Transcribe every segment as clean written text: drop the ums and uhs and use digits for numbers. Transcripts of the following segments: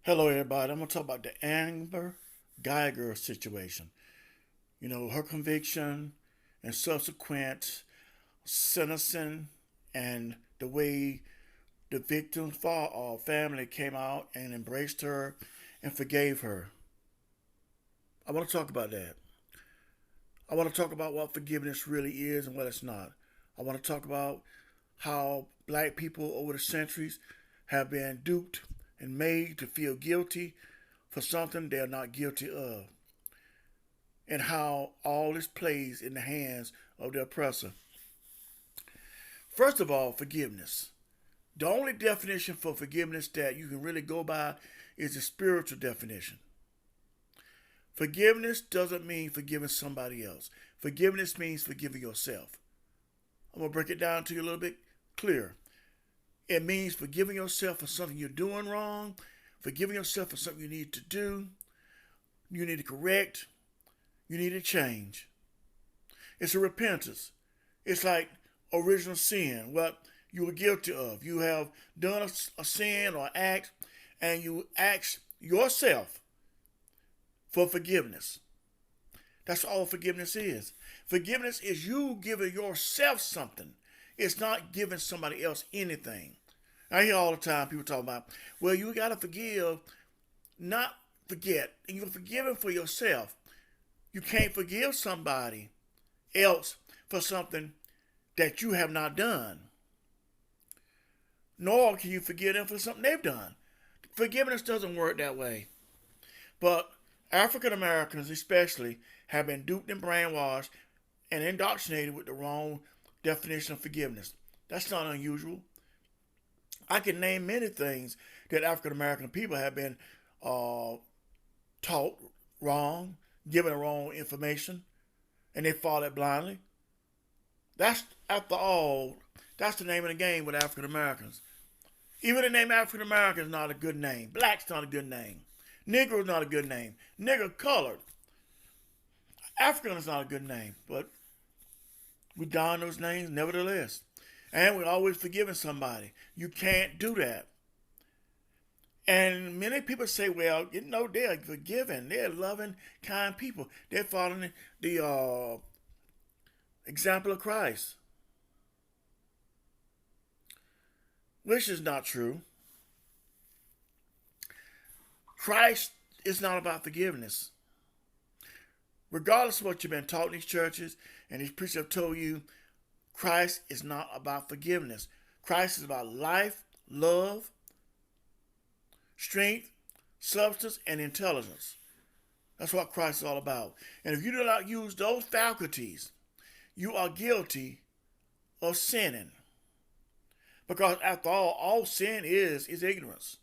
Hello, everybody. I'm going to talk about the Amber Geiger situation. You know, her conviction and subsequent sentencing, and the way the victim's family came out and embraced her and forgave her. I want to talk about that. I want to talk about what forgiveness really is and what it's not. I want to talk about how black people over the centuries have been duped and made to feel guilty for something they're not guilty of, and how all this plays in the hands of the oppressor. First of all, forgiveness. The only definition for forgiveness that you can really go by is the spiritual definition. Forgiveness doesn't mean forgiving somebody else. Forgiveness means forgiving yourself. I'm going to break it down to you a little bit clearer. It means forgiving yourself for something you're doing wrong, forgiving yourself for something you need to do, you need to correct, you need to change. It's a repentance. It's like original sin, what you were guilty of. You have done a sin or act, and you ask yourself for forgiveness. That's all forgiveness is. Forgiveness is you giving yourself something. It's not giving somebody else anything. I hear all the time people talk about, well, you got to forgive, not forget. And you're forgiving for yourself. You can't forgive somebody else for something that you have not done. Nor can you forgive them for something they've done. Forgiveness doesn't work that way. But African Americans especially have been duped and brainwashed and indoctrinated with the wrong definition of forgiveness. That's not unusual. I can name many things that African American people have been taught wrong, given the wrong information, and they follow it blindly. That's, after all, that's the name of the game with African Americans. Even the name African American is not a good name. Black's not a good name. Negro is not a good name. Nigger colored. African is not a good name, but we don those names nevertheless. And we're always forgiving somebody. You can't do that. And many people say, well, you know, they're forgiving. They're loving, kind people. They're following the example of Christ, which is not true. Christ is not about forgiveness. Regardless of what you've been taught in these churches and these preachers have told you, Christ is not about forgiveness. Christ is about life, love, strength, substance, and intelligence. That's what Christ is all about. And if you do not use those faculties, you are guilty of sinning. Because after all sin is ignorance.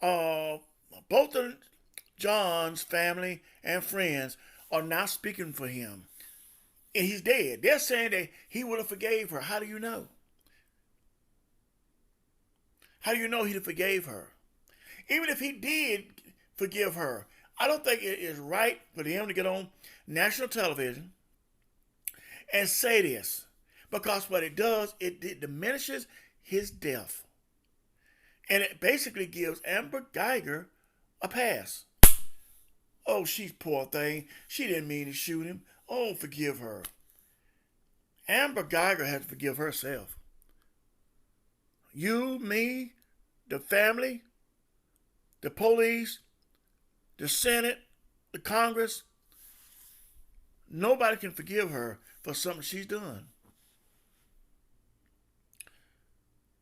Both of John's family and friends are not speaking for him. And he's dead. They're saying that he would have forgave her. How do you know? How do you know he forgave her? Even if he did forgive her, I don't think it is right for him to get on national television and say this. Because what it does, it diminishes his death. And it basically gives Amber Geiger a pass. Oh, she's poor thing. She didn't mean to shoot him. Oh, forgive her. Amber Geiger has to forgive herself. You, me, the family, the police, the Senate, the Congress, nobody can forgive her for something she's done.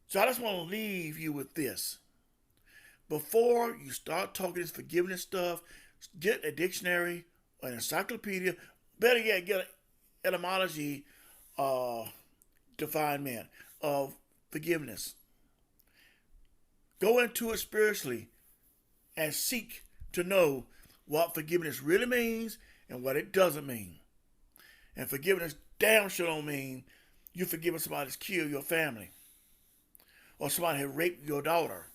So I just want to leave you with this. Before you start talking this forgiveness stuff, get a dictionary or an encyclopedia. Better yet, get an etymology definement of forgiveness. Go into it spiritually and seek to know what forgiveness really means and what it doesn't mean. And forgiveness damn sure don't mean you forgiving somebody that's killed your family, or somebody has raped your daughter,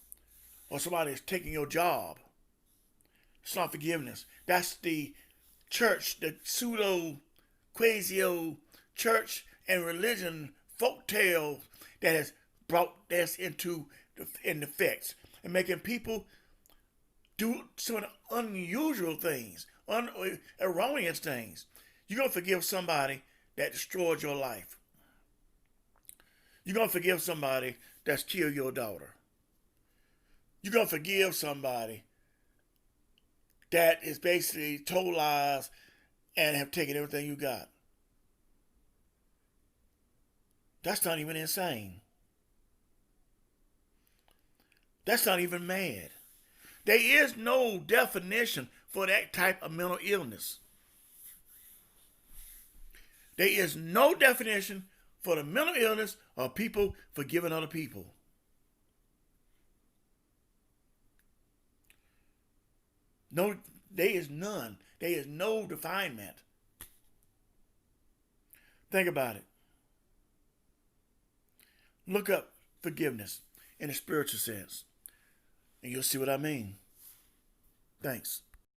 or somebody is taking your job. It's not forgiveness. That's the church, the pseudo, quasio church and religion folktale that has brought us into and effects and making people do some of the unusual things, erroneous things. You're going to forgive somebody that destroyed your life. You're going to forgive somebody that's killed your daughter. You're going to forgive somebody that is basically told lies and have taken everything you got. That's not even insane. That's not even mad. There is no definition for that type of mental illness. There is no definition for the mental illness of people forgiving other people. No, there is none. There is no definement. Think about it. Look up forgiveness in a spiritual sense, and you'll see what I mean. Thanks.